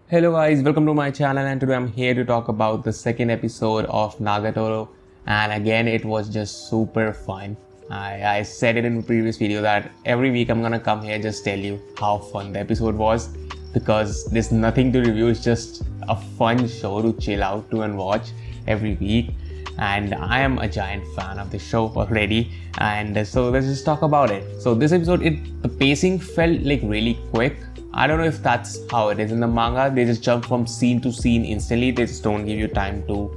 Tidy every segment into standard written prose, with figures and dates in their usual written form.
Hello guys, welcome to my channel and today I'm here to talk about the second episode of Nagatoro, and again it was just super fun. I said it in the previous video that every week I'm gonna come here just tell you how fun the episode was because there's nothing to review, it's just a fun show to chill out to and watch every week, and I am a giant fan of the show already, and so let's just talk about it. So this episode, the pacing felt like really quick. I don't know if that's how it is in the manga. They just jump from scene to scene instantly. They just don't give you time to,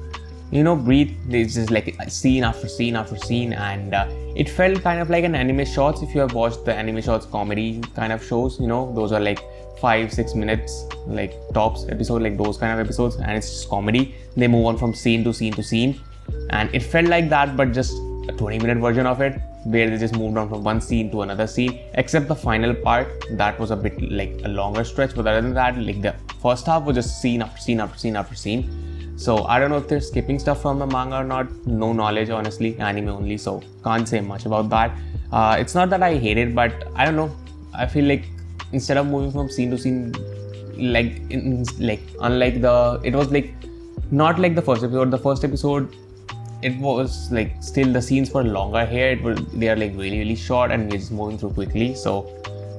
breathe. They just like scene after scene after scene, and it felt kind of like an anime shorts. If you have watched the anime shorts comedy kind of shows, those are like 5-6 minutes, like tops episode, like those kind of episodes, and it's just comedy. They move on from scene to scene to scene, and it felt like that, but just a 20-minute version of it, where they just moved on from one scene to another scene, except the final part that was a bit like a longer stretch. But other than that, like the first half was just scene after scene after scene after scene. So I don't know if they're skipping stuff from the manga or not. No knowledge, honestly, anime only, so can't say much about that. It's not that I hate it, but I don't know, I feel like instead of moving from scene to scene, it was like not like the first episode. It was like still the scenes were longer here. They are like really short, and we're just moving through quickly. So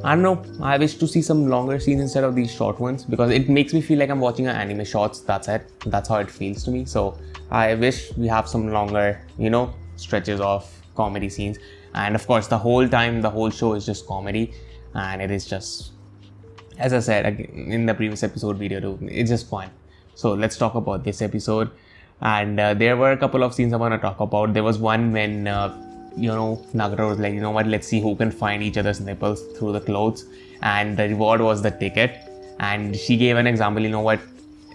I don't know. I wish to see some longer scenes instead of these short ones because it makes me feel like I'm watching an anime shorts. That's it. That's how it feels to me. So I wish we have some longer, stretches of comedy scenes. And of course, the whole time, the whole show is just comedy, and it is just, as I said in the previous episode video too, it's just fun. So let's talk about this episode. And there were a couple of scenes I want to talk about. There was one when, Nagatoro was like, what, let's see who can find each other's nipples through the clothes. And the reward was the ticket. And she gave an example, what,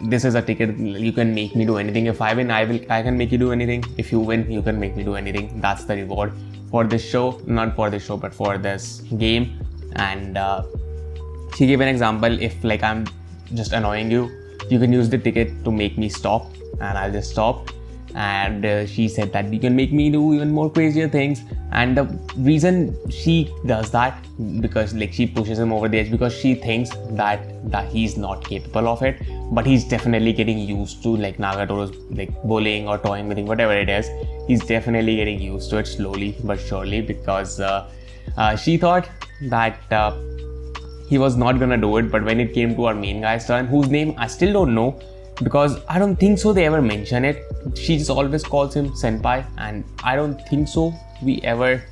this is a ticket, you can make me do anything. If I win, I can make you do anything. If you win, you can make me do anything. That's the reward for this show. Not for this show, but for this game. And she gave an example, if like I'm just annoying you, you can use the ticket to make me stop, and I'll just stop. And she said that you can make me do even more crazier things, and the reason she does that, because like she pushes him over the edge, because she thinks that he's not capable of it, but he's definitely getting used to like Nagatoro's like bullying or toying with him, whatever it is. He's definitely getting used to it slowly but surely, because she thought that he was not gonna do it. But when it came to our main guy's turn, whose name I still don't know, because I don't think so they ever mention it. She just always calls him senpai, and I don't think so we ever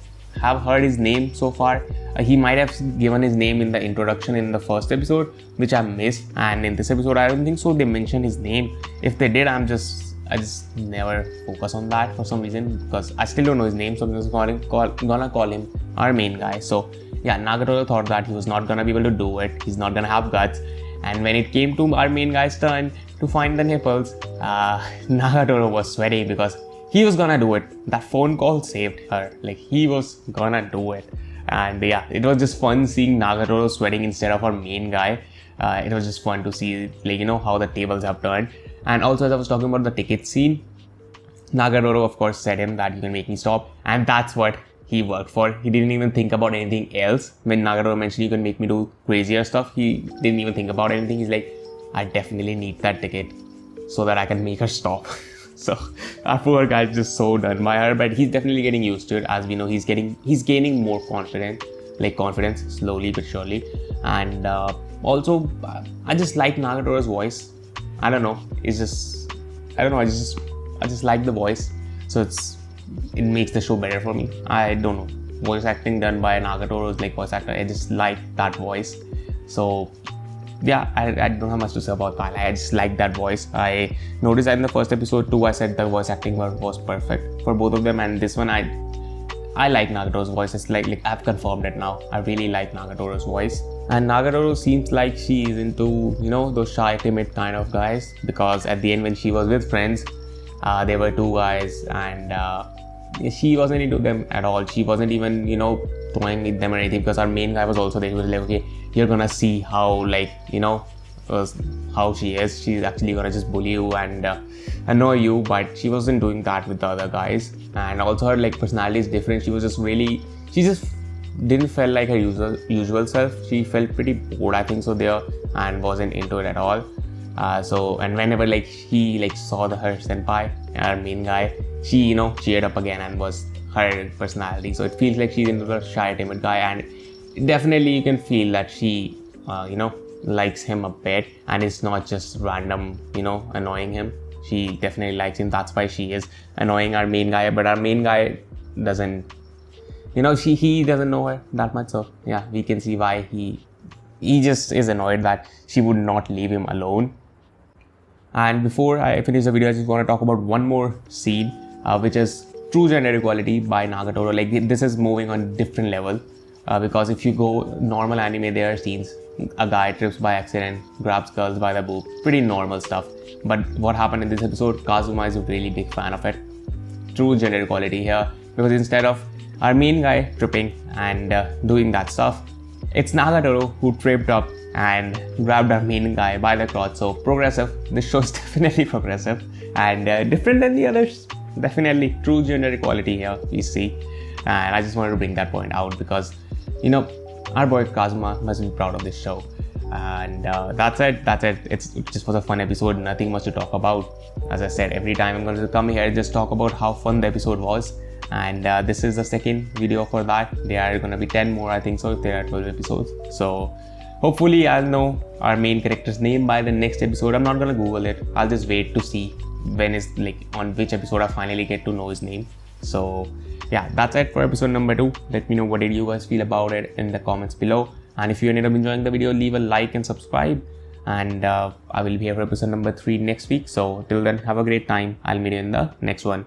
have heard his name so far. He might have given his name in the introduction in the first episode, which I missed, and in this episode I don't think so they mentioned his name. If they did, I just never focus on that for some reason, because I still don't know his name, so I'm just gonna call him our main guy. So yeah, Nagatoro thought that he was not gonna be able to do it, he's not gonna have guts. And when it came to our main guy's turn to find the nipples, Nagatoro was sweating because he was gonna do it. That phone call saved her. Like, he was gonna do it. And yeah, it was just fun seeing Nagatoro sweating instead of our main guy. It was just fun to see, like, how the tables have turned. And also, as I was talking about the ticket scene, Nagatoro of course said him that you can make me stop, and that's what he worked for. He didn't even think about anything else. When Nagatoro mentioned you can make me do crazier stuff, he didn't even think about anything. He's like, I definitely need that ticket so that I can make her stop. So our poor guy is just so done by her, but he's definitely getting used to it. As we know, he's gaining more confidence slowly but surely. And also, I just like Nagatoro's voice. I don't know, I just like the voice, so it makes the show better for me. I don't know, voice acting done by Nagatoro's like voice actor, I just like that voice. So yeah, I don't have much to say about that. I just like that voice. I noticed that in the first episode too, I said the voice acting was perfect for both of them, and this one I like Nagatoro's voice. It's like I've confirmed it now. I really like Nagatoro's voice. And Nagatoro seems like she is into, those shy, timid kind of guys, because at the end when she was with friends, there were two guys, and she wasn't into them at all. She wasn't even, toying with them or anything, because our main guy was also there. He was like, okay, you're gonna see how, how she is. She's actually gonna just bully you and annoy you, but she wasn't doing that with the other guys. And also her personality is different. She just didn't feel like her usual self. She felt pretty bored, I think so, there, and wasn't into it at all. And whenever like he like saw her senpai, our main guy, she cheered up again and was her personality. So it feels like she's into the shy, timid guy, and definitely you can feel that she likes him a bit, and it's not just random annoying him. She definitely likes him. That's why she is annoying our main guy, but our main guy doesn't he doesn't know her that much. So yeah, we can see why he just is annoyed that she would not leave him alone. And before I finish the video, I just want to talk about one more scene, which is true gender equality by Nagatoro. Like this is moving on different level, because if you go normal anime, there are scenes a guy trips by accident, grabs girls by the boob, pretty normal stuff. But what happened in this episode, Kazuma is a really big fan of it. True gender equality here, because instead of our main guy tripping and doing that stuff, it's Nagatoro who tripped up and grabbed our main guy by the crotch. So progressive. This show is definitely progressive and different than the others. Definitely true gender equality here, we see. And I just wanted to bring that point out because, our boy Kazuma must be proud of this show. And that's it. It just was a fun episode. Nothing much to talk about. As I said, every time I'm going to come here, just talk about how fun the episode was. And this is the second video for that. There are going to be 10 more, I think so, if there are 12 episodes. So hopefully I'll know our main character's name by the next episode. I'm not going to Google it. I'll just wait to see when is on which episode I finally get to know his name. So yeah, that's it for episode number 2. Let me know what did you guys feel about it in the comments below. And if you ended up enjoying the video, leave a like and subscribe. And I will be here for episode number 3 next week. So till then, have a great time. I'll meet you in the next one.